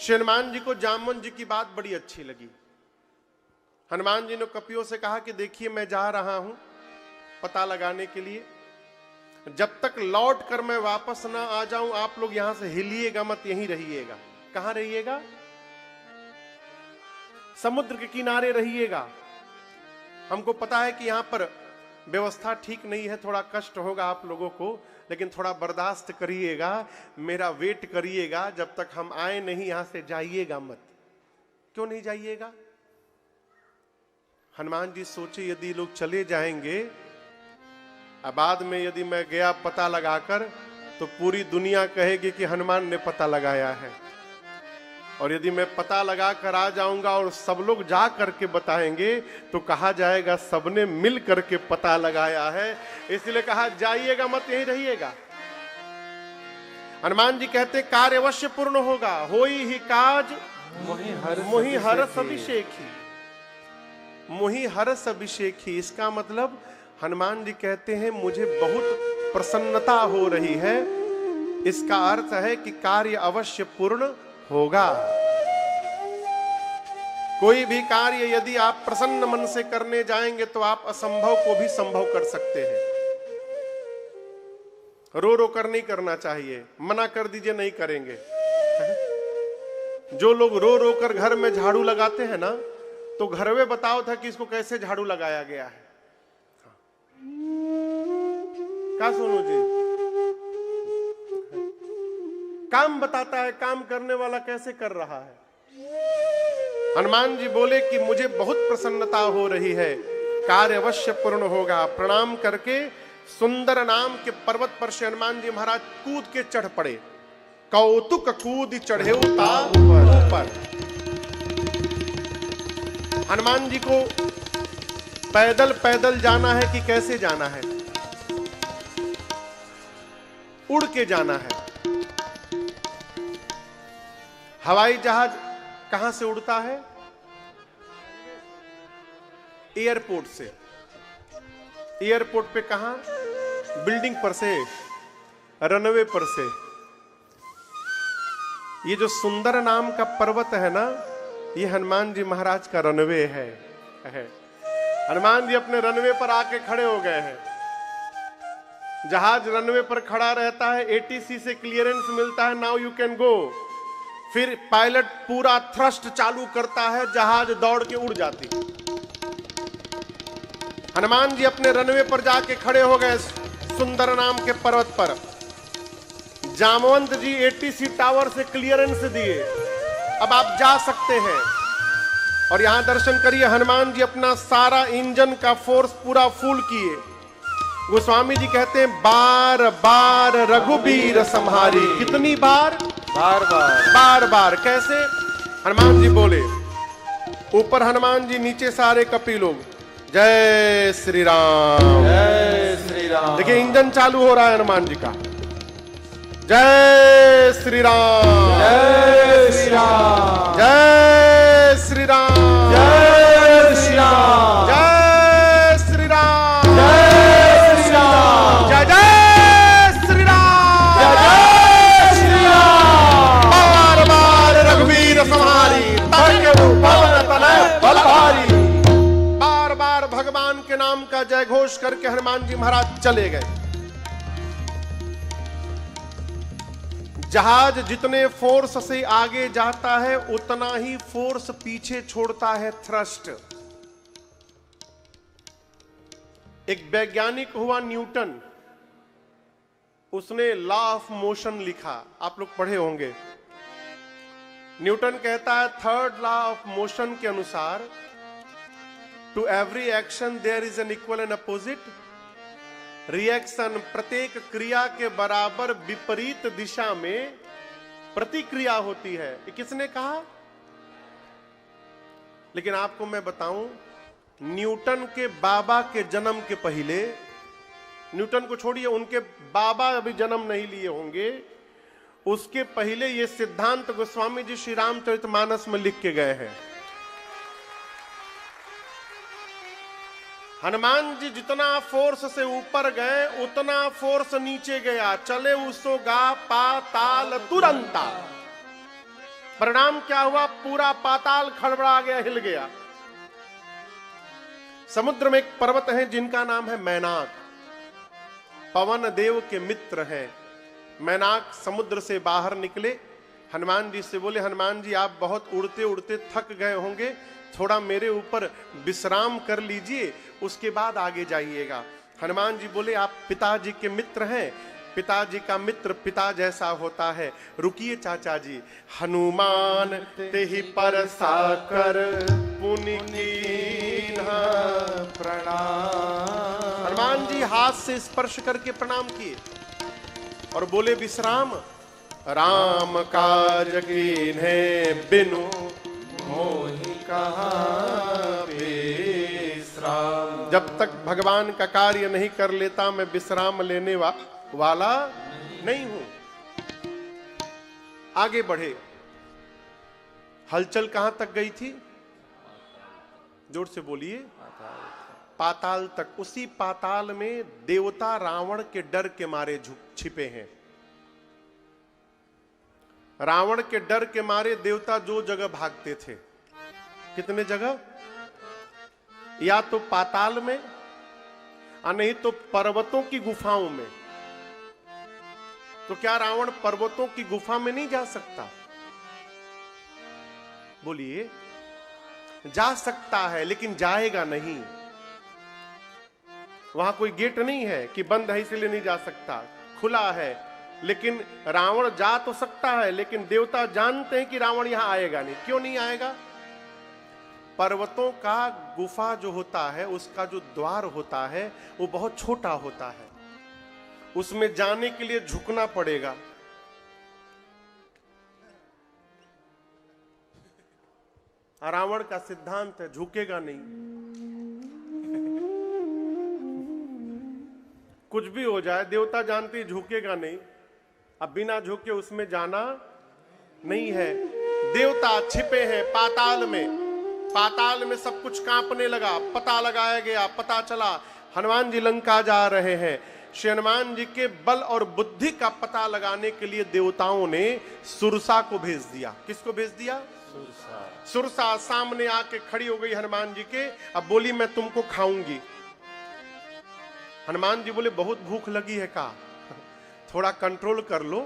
श्री हनुमान जी को जामवंत जी की बात बड़ी अच्छी लगी। हनुमान जी ने कपियों से कहा कि देखिए मैं जा रहा हूं पता लगाने के लिए, जब तक लौट कर मैं वापस ना आ जाऊं आप लोग यहां से हिलिएगा मत, यहीं रहिएगा। कहां रहिएगा? समुद्र के किनारे रहिएगा। हमको पता है कि यहां पर व्यवस्था ठीक नहीं है, थोड़ा कष्ट होगा आप लोगों को, लेकिन थोड़ा बर्दाश्त करिएगा, मेरा वेट करिएगा, जब तक हम आए नहीं यहां से जाइएगा मत। क्यों नहीं जाइएगा? हनुमान जी सोचे यदि लोग चले जाएंगे, अब बाद में यदि मैं गया पता लगाकर तो पूरी दुनिया कहेगी कि हनुमान ने पता लगाया है, और यदि मैं पता लगा कर आ जाऊंगा और सब लोग जा करके बताएंगे तो कहा जाएगा सबने मिल करके पता लगाया है। इसलिए कहा जाइएगा मत, यहीं रहिएगा। हनुमान जी कहते कार्य अवश्य पूर्ण होगा, होई ही काज मोहि हरस अभिषेकी। मोहि हरस अभिषेकी, इसका मतलब हनुमान जी कहते हैं मुझे बहुत प्रसन्नता हो रही है। इसका अर्थ है कि कार्य अवश्य पूर्ण होगा। कोई भी कार्य यदि आप प्रसन्न मन से करने जाएंगे तो आप असंभव को भी संभव कर सकते हैं। रो रो कर नहीं करना चाहिए, मना कर दीजिए नहीं करेंगे। जो लोग रो रो कर घर में झाड़ू लगाते हैं ना, तो घर में बताओ था कि इसको कैसे झाड़ू लगाया गया है। क्या सोनू जी? काम बताता है, काम करने वाला कैसे कर रहा है। हनुमान जी बोले कि मुझे बहुत प्रसन्नता हो रही है, कार्य अवश्य पूर्ण होगा। प्रणाम करके सुंदर नाम के पर्वत पर से हनुमान जी महाराज कूद के चढ़ पड़े। कौतुक कूद चढ़े ऊपर। हनुमान जी को पैदल पैदल जाना है कि कैसे जाना है? उड़ के जाना है। हवाई जहाज कहां से उड़ता है? एयरपोर्ट से। एयरपोर्ट पे कहां? बिल्डिंग पर से, रनवे पर से। ये जो सुंदर नाम का पर्वत है ना, ये हनुमान जी महाराज का रनवे है। हनुमान जी अपने रनवे पर आके खड़े हो गए हैं। जहाज रनवे पर खड़ा रहता है, एटीसी से क्लियरेंस मिलता है, नाउ यू कैन गो। फिर पायलट पूरा थ्रस्ट चालू करता है, जहाज दौड़ के उड़ जाती। हनुमान जी अपने रनवे पर जाके खड़े हो गए सुंदर नाम के पर्वत पर। जामवंत जी एटीसी टावर से क्लियरेंस दिए, अब आप जा सकते हैं। और यहां दर्शन करिए, हनुमान जी अपना सारा इंजन का फोर्स पूरा फुल किए। गोस्वामी जी कहते हैं बार बार रघुबीर संहारी। कितनी बार? बार बार। बार बार कैसे? हनुमान जी बोले, ऊपर हनुमान जी, नीचे सारे कपि लोग जय श्री राम, जय श्री राम। देखिए इंजन चालू हो रहा है हनुमान जी का। जय श्री राम, जय श्री राम, जय श्री राम, जय श्री राम, जय श्री राम, जय श्री राम, जय जय श्री राम, जय जय श्री राम। बार बार रघुवीर संहारी, पवन तनय बल भारी। बार बार भगवान के नाम का जय घोष करके हनुमान जी महाराज चले गए। जहाज जितने फोर्स से आगे जाता है उतना ही फोर्स पीछे छोड़ता है, थ्रस्ट। एक वैज्ञानिक हुआ न्यूटन, उसने लॉ ऑफ मोशन लिखा, आप लोग पढ़े होंगे। न्यूटन कहता है थर्ड लॉ ऑफ मोशन के अनुसार to every action there is an equal and opposite reaction. प्रत्येक क्रिया के बराबर विपरीत दिशा में प्रतिक्रिया होती है। ये किसने कहा? लेकिन आपको मैं बताऊं, न्यूटन के बाबा के जन्म के पहले, न्यूटन को छोड़िए, उनके बाबा अभी जन्म नहीं लिए होंगे, उसके पहले ये सिद्धांत गोस्वामी जी श्री रामचरितमानस में लिख के गए हैं। हनुमान जी जितना फोर्स से ऊपर गए उतना फोर्स नीचे गया। चले उसो गा पाताल तुरंता। परिणाम क्या हुआ? पूरा पाताल खड़बड़ा गया, हिल गया। समुद्र में एक पर्वत है जिनका नाम है मैनाक, पवन देव के मित्र हैं। मैनाक समुद्र से बाहर निकले, हनुमान जी से बोले, हनुमान जी आप बहुत उड़ते उड़ते थक गए होंगे, थोड़ा मेरे ऊपर विश्राम कर लीजिए, उसके बाद आगे जाइएगा। हनुमान जी बोले, आप पिताजी के मित्र हैं, पिताजी का मित्र पिता जैसा होता है, रुकिए चाचा जी। हनुमान तेहि पर साकर पुनि कीन्हा प्रणाम। हनुमान जी हाथ से स्पर्श करके प्रणाम किए और बोले, विश्राम राम काज कीन्हे बिनु मोहि कहाँ विश्राम। जब तक भगवान का कार्य नहीं कर लेता मैं विश्राम लेने वाला नहीं हूं। आगे बढ़े। हलचल कहां तक गई थी? जोर से बोलिए। पाताल तक। उसी पाताल में देवता रावण के डर के मारे छिपे हैं। रावण के डर के मारे देवता जो जगह भागते थे, कितने जगह? या तो पाताल में, और नहीं तो पर्वतों की गुफाओं में। तो क्या रावण पर्वतों की गुफा में नहीं जा सकता? बोलिए। जा सकता है लेकिन जाएगा नहीं। वहां कोई गेट नहीं है कि बंद है इसलिए नहीं जा सकता, खुला है। लेकिन रावण जा तो सकता है, लेकिन देवता जानते हैं कि रावण यहां आएगा नहीं। क्यों नहीं आएगा? पर्वतों का गुफा जो होता है, उसका जो द्वार होता है वो बहुत छोटा होता है, उसमें जाने के लिए झुकना पड़ेगा। रावण का सिद्धांत है झुकेगा नहीं। कुछ भी हो जाए देवता जानते ही झुकेगा नहीं। अब बिना झुके उसमें जाना नहीं है। देवता छिपे हैं पाताल में। पाताल में सब कुछ कांपने लगा। पता लगाया गया, पता चला हनुमान जी लंका जा रहे हैं। श्री हनुमान जी के बल और बुद्धि का पता लगाने के लिए देवताओं ने सुरसा को भेज दिया। किसको भेज दिया? सुरसा सामने आके खड़ी हो गई हनुमान जी के। अब बोली, मैं तुमको खाऊंगी। हनुमान जी बोले, बहुत भूख लगी है का? थोड़ा कंट्रोल कर लो,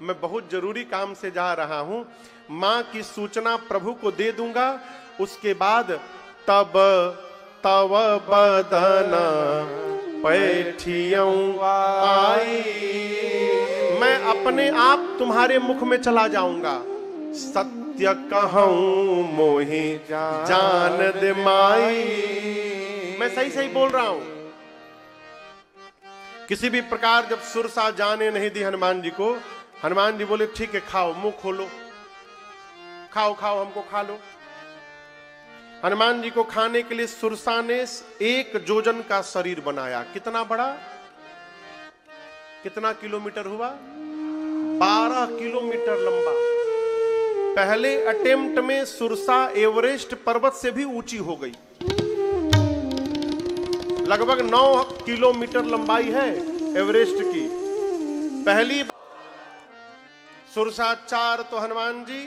मैं बहुत जरूरी काम से जा रहा हूं। मां की सूचना प्रभु को दे दूंगा, उसके बाद तब तव बदन पैठियों आई, मैं अपने आप तुम्हारे मुख में चला जाऊंगा। सत्य कहूं मोहि जान दे माई। मैं सही सही बोल रहा हूं। किसी भी प्रकार जब सुरसा जाने नहीं दी हनुमान जी को, हनुमान जी बोले, ठीक है खाओ, मुंह खोलो, खाओ खाओ, हमको खा लो। हनुमान जी को खाने के लिए सुरसा ने 1 जोजन का शरीर बनाया। कितना बड़ा? कितना किलोमीटर हुआ? 12 किलोमीटर लंबा। पहले अटेम्प्ट में सुरसा एवरेस्ट पर्वत से भी ऊंची हो गई। लगभग 9 किलोमीटर लंबाई है एवरेस्ट की। पहली सुरसा 4 तो हनुमान जी,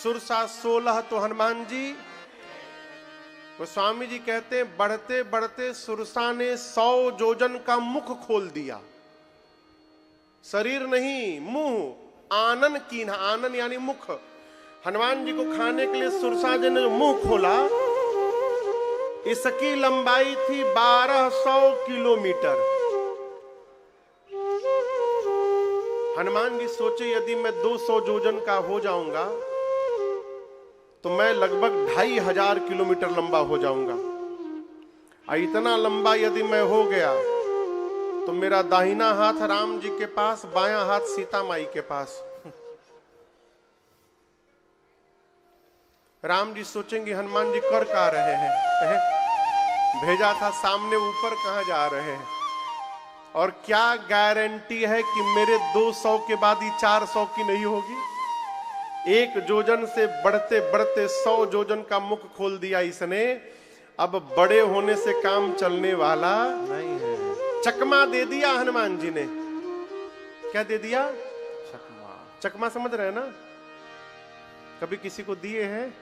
सुरसा 16 तो हनुमान जी। वो स्वामी जी कहते हैं, बढ़ते बढ़ते सुरसा ने 100 जोजन का मुख खोल दिया। शरीर नहीं, मुंह। आनन कीन्हा, आनन यानी मुख। हनुमान जी को खाने के लिए सुरसा जी ने मुंह खोला। इसकी लंबाई थी 1200 किलोमीटर। हनुमान जी सोचे, यदि मैं 200 जोजन का हो जाऊंगा तो मैं लगभग 2500 किलोमीटर लंबा हो जाऊंगा। और इतना लंबा यदि मैं हो गया तो मेरा दाहिना हाथ राम जी के पास, बायां हाथ सीता माई के पास। राम जी सोचेंगे हनुमान जी कर क्या रहे हैं? भेजा था सामने, ऊपर कहां जा रहे हैं? और क्या गारंटी है कि मेरे 200 के बाद ही 400 की नहीं होगी? 1 जोजन से बढ़ते बढ़ते 100 जोजन का मुख खोल दिया इसने। अब बड़े होने से काम चलने वाला नहीं है। चकमा दे दिया हनुमान जी ने। क्या दे दिया? चकमा। चकमा समझ रहे हैं ना? कभी किसी को दिए हैं?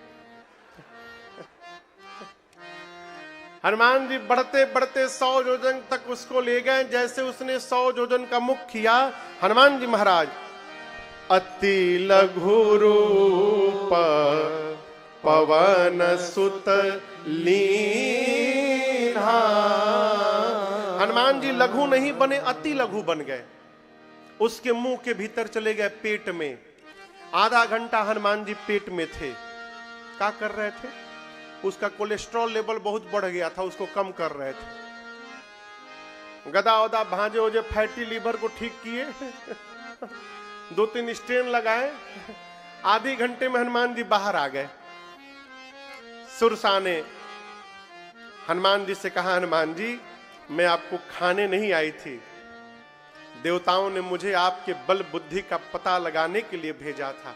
हनुमान जी बढ़ते बढ़ते 100 योजन तक उसको ले गए। जैसे उसने 100 योजन का मुख किया, हनुमान जी महाराज अति लघु रूप पवन सुत लीन्हा। हनुमान जी लघु नहीं बने, अति लघु बन गए। उसके मुंह के भीतर चले गए पेट में। आधा घंटा हनुमान जी पेट में थे। क्या कर रहे थे? उसका कोलेस्ट्रॉल लेवल बहुत बढ़ गया था, उसको कम कर रहे थे। गदा वदा भांजे ओजे फैटी लीवर को ठीक किए, 2-3 स्टेन लगाए। आधे घंटे में हनुमान जी बाहर आ गए। सुरसा ने हनुमान जी से कहा, हनुमान जी मैं आपको खाने नहीं आई थी, देवताओं ने मुझे आपके बल बुद्धि का पता लगाने के लिए भेजा था।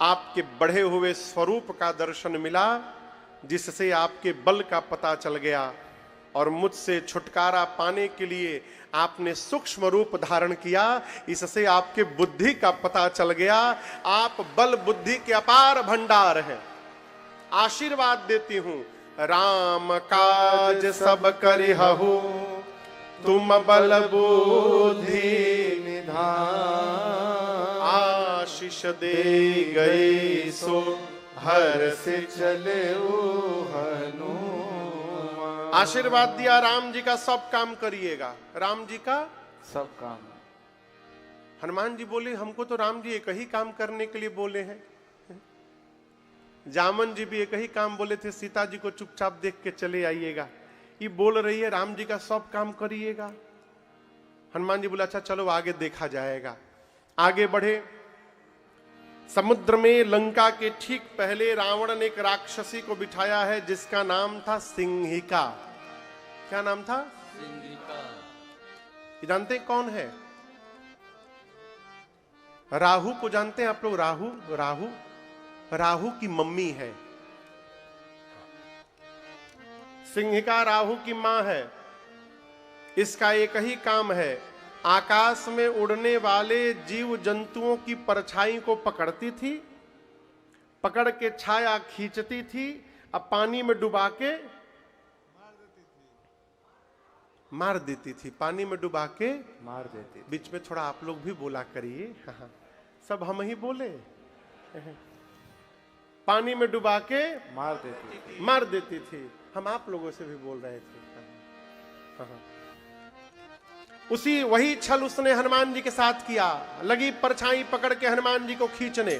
आपके बढ़े हुए स्वरूप का दर्शन मिला, जिससे आपके बल का पता चल गया, और मुझसे छुटकारा पाने के लिए आपने सूक्ष्म रूप धारण किया, इससे आपके बुद्धि का पता चल गया। आप बल बुद्धि के अपार भंडार हैं। आशीर्वाद देती हूं, राम काज सब करिहु, तुम बल बुद्धि निधान। आशीष दे गई सो हर से चले हनुमान। आशीर्वाद दिया, राम जी का सब काम करिएगा। राम जी का सब काम। हनुमान जी बोले, हमको तो राम जी एक ही काम करने के लिए बोले हैं। जामन जी भी एक ही काम बोले थे, सीता जी को चुपचाप देख के चले आइएगा। ये बोल रही है राम जी का सब काम करिएगा। हनुमान जी बोला, अच्छा चलो आगे देखा जाएगा। आगे बढ़े। समुद्र में लंका के ठीक पहले रावण ने एक राक्षसी को बिठाया है, जिसका नाम था सिंहिका। क्या नाम था? सिंहिका। जानते हैं कौन है? राहु को जानते हैं आप लोग? राहु, राहु, राहु की मम्मी है। सिंहिका राहु की मां है। इसका एक ही काम है, आकाश में उड़ने वाले जीव जंतुओं की परछाई को पकड़ती थी, पकड़ के छाया खींचती थी, अब पानी में डुबा के मार देती थी। पानी में डुबा के मार देती। बीच में थोड़ा आप लोग भी बोला करिए। हाँ, सब हम ही बोले। पानी में डुबा के मार देती थी। हम आप लोगों से भी बोल रहे थे। हाँ। वही छल उसने हनुमान जी के साथ किया। लगी परछाई पकड़ के हनुमान जी को खींचने।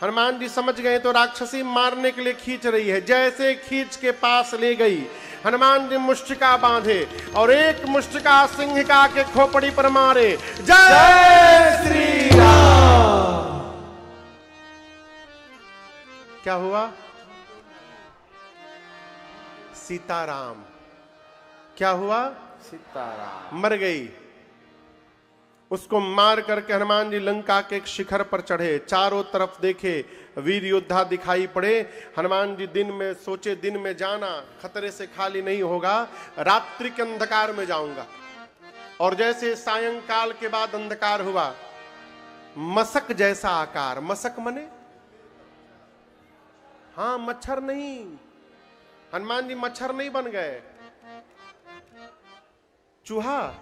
हनुमान जी समझ गए तो राक्षसी मारने के लिए खींच रही है। जैसे खींच के पास ले गई, हनुमान जी मुष्टिका बांधे और एक मुष्टिका सिंहिका के खोपड़ी पर मारे। जय श्री राम। क्या हुआ? सीताराम। क्या हुआ? सीताराम मर गई। उसको मार करके हनुमान जी लंका के एक शिखर पर चढ़े। चारों तरफ देखे, वीर योद्धा दिखाई पड़े। हनुमान जी दिन में सोचे, दिन में जाना खतरे से खाली नहीं होगा, रात्रि के अंधकार में जाऊंगा। और जैसे सायंकाल के बाद अंधकार हुआ, मशक जैसा आकार। मशक मने हाँ, मच्छर नहीं। हनुमान जी मच्छर नहीं बन गए, चूहा।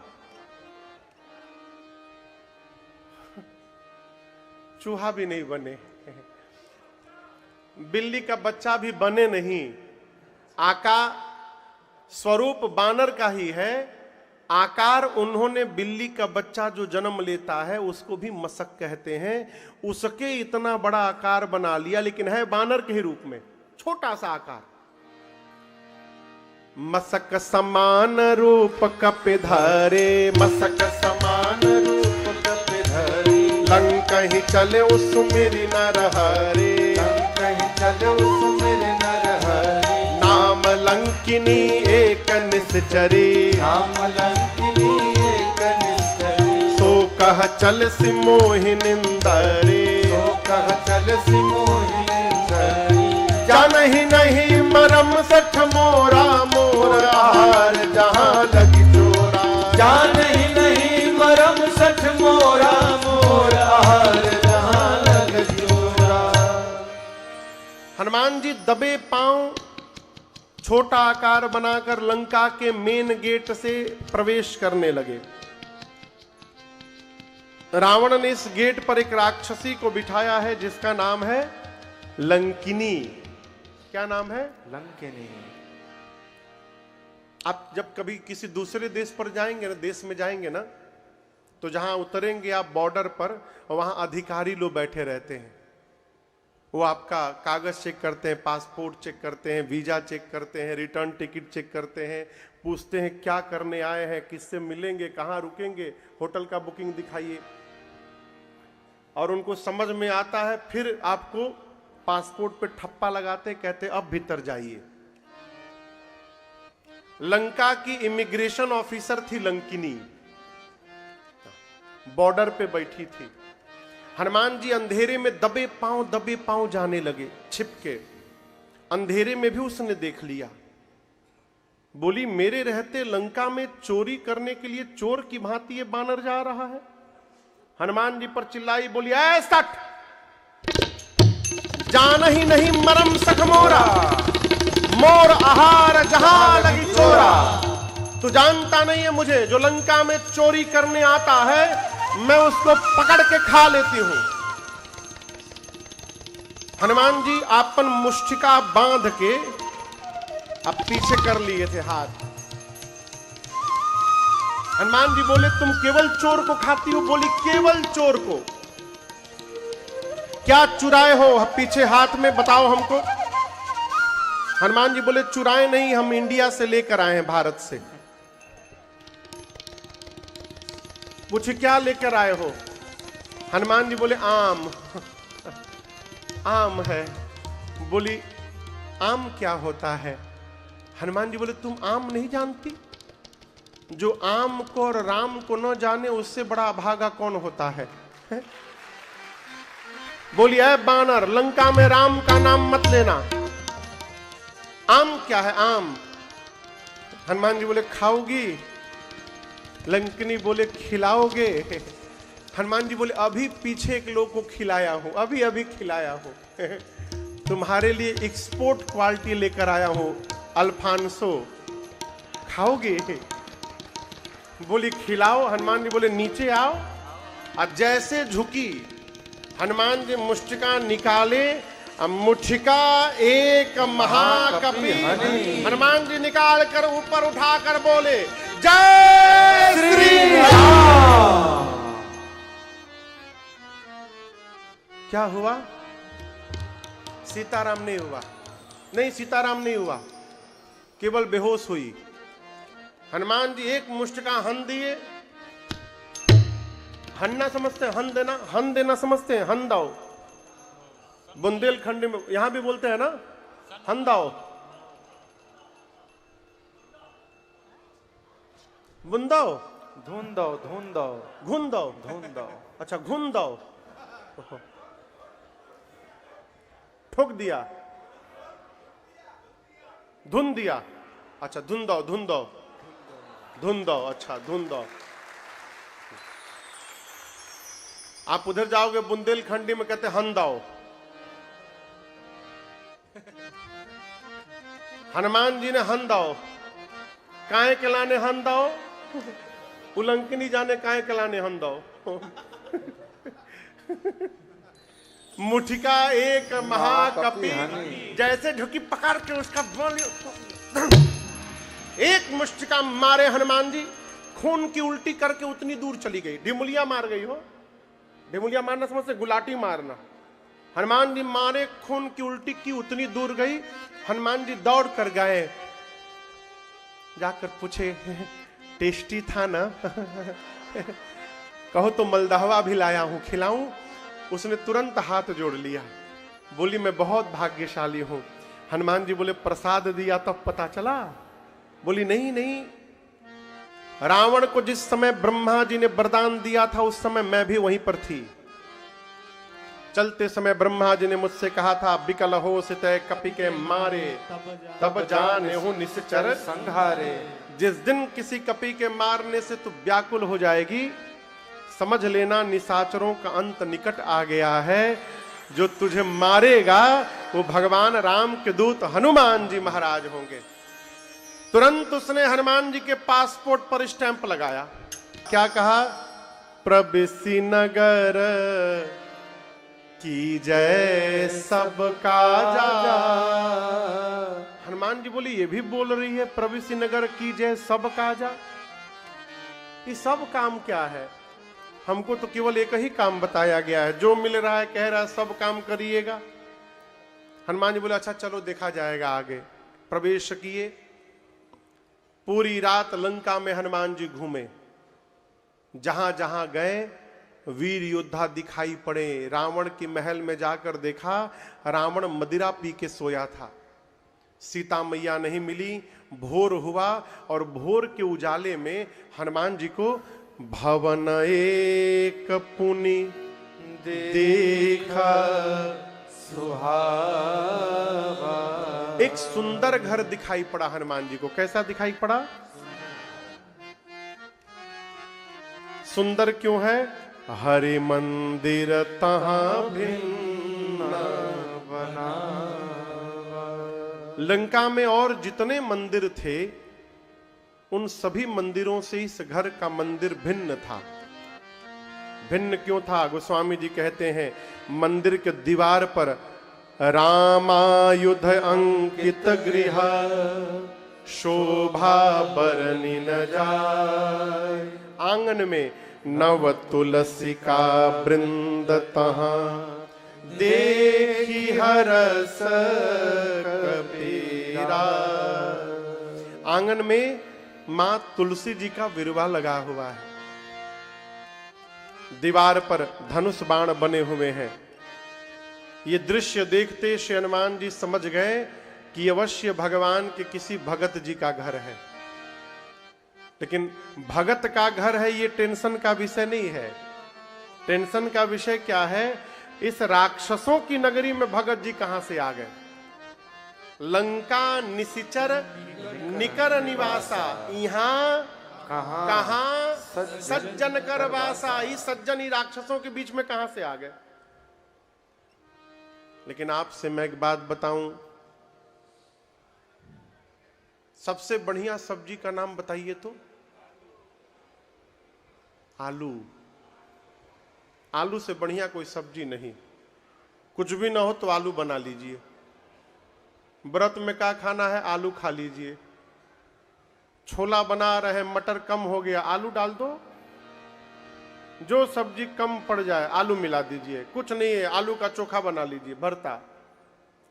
चूहा भी नहीं बने, बिल्ली का बच्चा भी बने नहीं। आकार स्वरूप बानर का ही है। आकार उन्होंने बिल्ली का बच्चा जो जन्म लेता है उसको भी मशक कहते हैं। उसके इतना बड़ा आकार बना लिया, लेकिन है बानर के ही रूप में, छोटा सा आकार। मशक समान रूप कपि धरे, मशक समान रूप कपि धरे। लंक ही चले सुमिरि नर हरे, लंक ही चले सुमिरि नर हरे। नाम लंकिनी एक निश्चरी, नाम लंकिनी एक निश्चरी। सो कह चल सि मोहि निंदरे, सो कह चल सि मोहि निंदरे। जानहि नहीं मरम सठ मोरा, मोर आहार जहां लगी चोरा। जानहि नहीं मरम सठ मोरा, मोर आहार जहां लगी चोरा। हनुमान जी दबे पांव छोटा आकार बनाकर लंका के मेन गेट से प्रवेश करने लगे। रावण ने इस गेट पर एक राक्षसी को बिठाया है जिसका नाम है लंकिनी। क्या नाम है? लंकिनी। आप जब कभी किसी दूसरे देश पर जाएंगे ना, देश में जाएंगे ना, तो जहां उतरेंगे आप बॉर्डर पर, वहां अधिकारी लोग बैठे रहते हैं। वो आपका कागज चेक करते हैं, पासपोर्ट चेक करते हैं, वीजा चेक करते हैं, रिटर्न टिकट चेक करते हैं, पूछते हैं क्या करने आए हैं, किससे मिलेंगे, कहाँ रुकेंगे, होटल का बुकिंग दिखाइए। और उनको समझ में आता है, फिर आपको पासपोर्ट पे ठप्पा लगाते, कहते अब भीतर जाइए। लंका की इमिग्रेशन ऑफिसर थी लंकिनी, बॉर्डर पे बैठी थी। हनुमान जी अंधेरे में दबे पांव जाने लगे, छिपके। अंधेरे में भी उसने देख लिया। बोली मेरे रहते लंका में चोरी करने के लिए चोर की भांति ये बानर जा रहा है। हनुमान जी पर चिल्लाई, बोली ऐ सठ, जान ही नहीं मरम सख मोरा, मोर आहार जहां लगी चोरा। तू जानता नहीं है मुझे, जो लंका में चोरी करने आता है मैं उसको पकड़ के खा लेती हूं। हनुमान जी आपन मुष्टिका बांध के अब पीछे कर लिए थे हाथ। हनुमान जी बोले तुम केवल चोर को खाती हो? बोली केवल चोर को। क्या चुराए हो पीछे हाथ में, बताओ हमको। हनुमान जी बोले चुराए नहीं, हम इंडिया से लेकर आए हैं, भारत से। पूछे क्या लेकर आए हो? हनुमान जी बोले आम। आम है। बोली आम क्या होता है? हनुमान जी बोले तुम आम नहीं जानती? जो आम को और राम को न जाने उससे बड़ा अभागा कौन होता है? बोली ऐ बानर, लंका में राम का नाम मत लेना। आम क्या है? आम। हनुमान जी बोले खाओगी? लंकिनी बोले खिलाओगे? हनुमान जी बोले अभी पीछे एक लोग को खिलाया हूं, अभी अभी खिलाया हूं। तुम्हारे लिए एक्सपोर्ट क्वालिटी लेकर आया हूं, अल्फांसो, खाओगे? बोली खिलाओ। हनुमान जी बोले नीचे आओ। और जैसे झुकी, हनुमान जी मुष्टिका निकाले, मुठिका एक महाकपि। हनुमान जी निकाल कर ऊपर उठाकर बोले जय श्री राम। क्या हुआ? सीताराम नहीं हुआ। नहीं, सीताराम नहीं हुआ, केवल बेहोश हुई। हनुमान जी एक मुष्टिका हन दिए। हन्ना समझते हैं? हन देना समझते हैं? हन दाओ, बुंदेलखंड में यहां भी बोलते हैं ना, हन दाओ। बुंदाओ, धुन दो, धुन दो, घुन दो, धुन दो। अच्छा घुन दो। ठोक दिया, धुन दिया। अच्छा धुन दो, धुन दो, धुन दो। अच्छा धुन दो। आप उधर जाओगे बुंदेलखंडी में कहते हन दाओ। हनुमान जी ने हन दाओ। काहे के लाने हन दाओ? उलंकिनी जाने काहे के लाने हन दाओ। मुठिका एक महाकपि, जैसे ढुकी पकड़ के उसका बोल, एक मुष्टिका मारे हनुमान जी, खून की उल्टी करके उतनी दूर चली गई। ढिमुलिया मार गई हो। ढिमुलिया मारना समझते? गुलाटी मारना। हनुमान जी मारे, खून की उल्टी की, उतनी दूर गई। हनुमान जी दौड़ कर गए, जाकर पूछे टेस्टी था ना? कहो तो मलदहवा भी लाया हूं, खिलाऊं? उसने तुरंत हाथ जोड़ लिया। बोली मैं बहुत भाग्यशाली हूं। हनुमान जी बोले प्रसाद दिया तब पता चला? बोली नहीं नहीं, रावण को जिस समय ब्रह्मा जी ने वरदान दिया था उस समय मैं भी वहीं पर थी। चलते समय ब्रह्मा जी ने मुझसे कहा था बिकल हो सितय कपि के मारे, तब जाने हूं निश्चर संघारे। जिस दिन किसी कपि के मारने से तू व्याकुल हो जाएगी, समझ लेना निशाचरों का अंत निकट आ गया है। जो तुझे मारेगा वो भगवान राम के दूत हनुमान जी महाराज होंगे। तुरंत उसने हनुमान जी के पासपोर्ट पर स्टैंप लगाया। क्या कहा? प्रबिसी नगर की जय सब काजा। हनुमान जी बोली, ये भी बोल रही है प्रबिसी नगर की जय सब काजा। ये सब काम क्या है? हमको तो केवल एक ही काम बताया गया है, जो मिल रहा है कह रहा है सब काम करिएगा। हनुमान जी बोले, अच्छा चलो देखा जाएगा आगे। प्रवेश किए। पूरी रात लंका में हनुमान जी घूमे। जहां जहां गए वीर योद्धा दिखाई पड़े। रावण के महल में जाकर देखा, रावण मदिरा पी के सोया था। सीता मैया नहीं मिली। भोर हुआ और भोर के उजाले में हनुमान जी को भवन एक पुनि देखा सुहावा। एक सुंदर घर दिखाई पड़ा हनुमान जी को। कैसा दिखाई पड़ा? सुंदर क्यों है? हरि मंदिर तहां भिन्न बना। लंका में और जितने मंदिर थे उन सभी मंदिरों से इस घर का मंदिर भिन्न था। भिन्न क्यों था? गोस्वामी जी कहते हैं, मंदिर के दीवार पर रामायुध अंकित गृह शोभा बरनी न जाय। आंगन में नव तुलसी का वृंद तहां देखी हरस कबीरा। आंगन में मां तुलसी जी का विरवा लगा हुआ है। दीवार पर धनुष बाण बने हुए हैं। ये दृश्य देखते श्री हनुमान जी समझ गए कि अवश्य भगवान के किसी भगत जी का घर है। लेकिन भगत का घर है ये टेंशन का विषय नहीं है। टेंशन का विषय क्या है? इस राक्षसों की नगरी में भगत जी कहां से आ गए? लंका निशिचर निकर निवासा, यहां कहां सज्जन कर वासा। इस सज्जन ही राक्षसों के बीच में कहां से आ गए? लेकिन आपसे मैं एक बात बताऊं, सबसे बढ़िया सब्जी का नाम बताइए तो? आलू। आलू से बढ़िया कोई सब्जी नहीं। कुछ भी ना हो तो आलू बना लीजिए। व्रत में क्या खाना है? आलू खा लीजिए। छोला बना रहे, मटर कम हो गया, आलू डाल दो। जो सब्जी कम पड़ जाए आलू मिला दीजिए। कुछ नहीं है, आलू का चोखा बना लीजिए, भरता।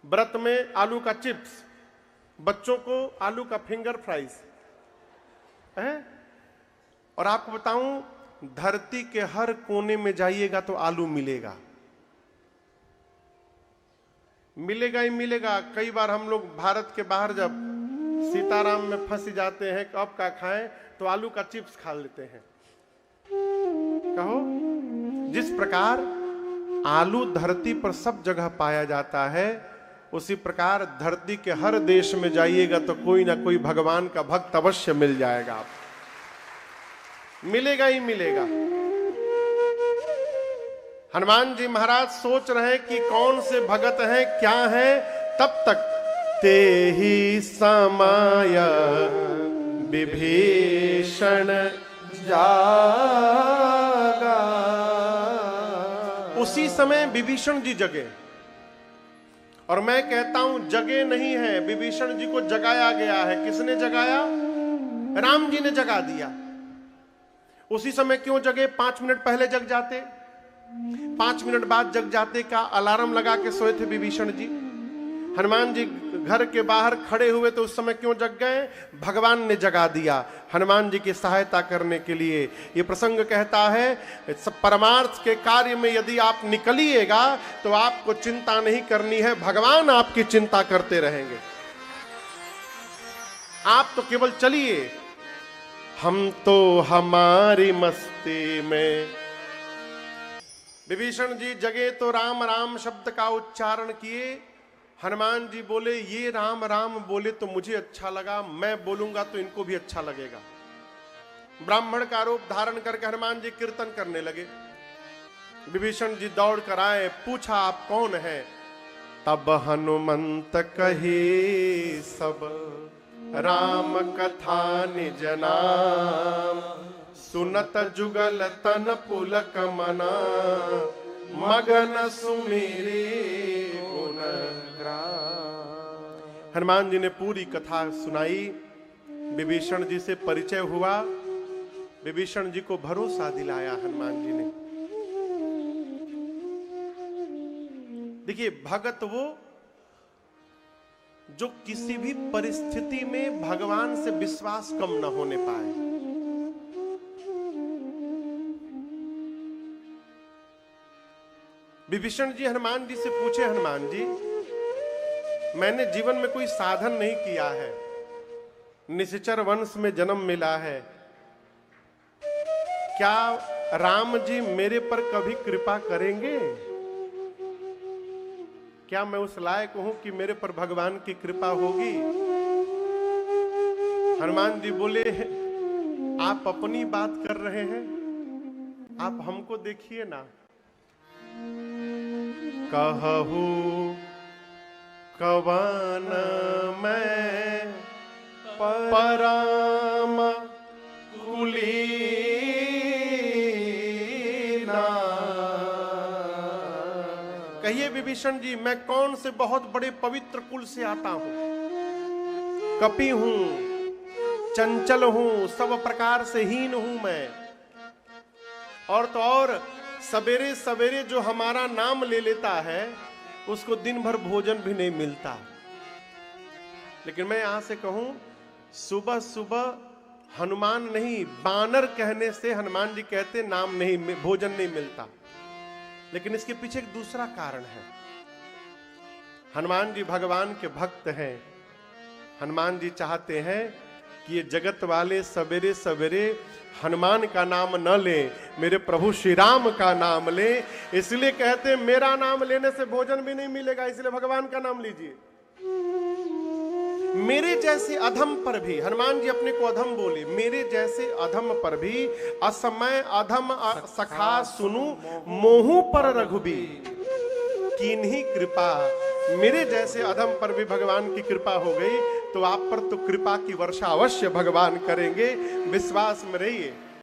व्रत में आलू का चिप्स, बच्चों को आलू का फिंगर फ्राइज है। और आपको बताऊं, धरती के हर कोने में जाइएगा तो आलू मिलेगा, मिलेगा ही मिलेगा। कई बार हम लोग भारत के बाहर जब सीताराम में फंस जाते हैं, कब का खाएं, तो आलू का चिप्स खा लेते हैं। कहो, जिस प्रकार आलू धरती पर सब जगह पाया जाता है, उसी प्रकार धरती के हर देश में जाइएगा तो कोई ना कोई भगवान का भक्त अवश्य मिल जाएगा। आप मिलेगा ही मिलेगा। हनुमान जी महाराज सोच रहे हैं कि कौन से भगत हैं, क्या हैं। तब तक ते ही समय विभीषण जागा। उसी समय विभीषण जी जगे। और मैं कहता हूं जगे नहीं है, विभीषण जी को जगाया गया है। किसने जगाया? राम जी ने जगा दिया। उसी समय क्यों जगे? 5 मिनट पहले जग जाते, 5 मिनट बाद जग जाते का अलार्म लगा के सोए थे विभीषण जी। हनुमान जी घर के बाहर खड़े हुए तो उस समय क्यों जग गए? भगवान ने जगा दिया हनुमान जी की सहायता करने के लिए। ये प्रसंग कहता है, परमार्थ के कार्य में यदि आप निकलिएगा तो आपको चिंता नहीं करनी है, भगवान आपकी चिंता करते रहेंगे। आप तो केवल चलिए। हम तो हमारी मस्ती में। विभीषण जी जगे तो राम राम शब्द का उच्चारण किए। हनुमान जी बोले, ये राम राम बोले तो मुझे अच्छा लगा, मैं बोलूंगा तो इनको भी अच्छा लगेगा। ब्राह्मण का रूप धारण करके हनुमान जी कीर्तन करने लगे। विभीषण जी दौड़ कर आए, पूछा आप कौन है? तब हनुमंत कहे सब राम कथा निज नाम, सुनत जुगल तन पुलक मना, मगन सुमेरे गुण ग्राम। हनुमान जी ने पूरी कथा सुनाई, विभीषण जी से परिचय हुआ, विभीषण जी को भरोसा दिलाया हनुमान जी ने। देखिए, भगत वो जो किसी भी परिस्थिति में भगवान से विश्वास कम न होने पाए। विभीषण जी हनुमान जी से पूछे, हनुमान जी मैंने जीवन में कोई साधन नहीं किया है, निश्चर वंश में जन्म मिला है, क्या राम जी मेरे पर कभी कृपा करेंगे? क्या मैं उस लायक हूं कि मेरे पर भगवान की कृपा होगी? हनुमान जी बोले, आप अपनी बात कर रहे हैं, आप हमको देखिए ना। कहू कवन मैं परम कुलीना। कहिए विभीषण जी, मैं कौन से बहुत बड़े पवित्र कुल से आता हूं, कपि हूं, चंचल हूं, सब प्रकार से हीन हूं मैं। और तो और सवेरे सवेरे जो हमारा नाम ले लेता है उसको दिन भर भोजन भी नहीं मिलता। लेकिन मैं यहां से कहूं, सुबह सुबह हनुमान नहीं, बानर कहने से हनुमान जी कहते नाम नहीं, भोजन नहीं मिलता। लेकिन इसके पीछे एक दूसरा कारण है। हनुमान जी भगवान के भक्त हैं। हनुमान जी चाहते हैं कि ये जगत वाले सवेरे सवेरे हनुमान का नाम न ले, मेरे प्रभु श्री राम का नाम ले। इसलिए कहते मेरा नाम लेने से भोजन भी नहीं मिलेगा, इसलिए भगवान का नाम लीजिए। मेरे जैसे अधम पर भी, हनुमान जी अपने को अधम बोले, मेरे जैसे अधम पर भी असमय अधम सखा सुनु मोहू पर रघुबीर कीन्ही कृपा। मेरे जैसे अधम पर भी भगवान की कृपा हो गई तो आप पर तो कृपा की वर्षा अवश्य भगवान करेंगे, विश्वास में रहिए।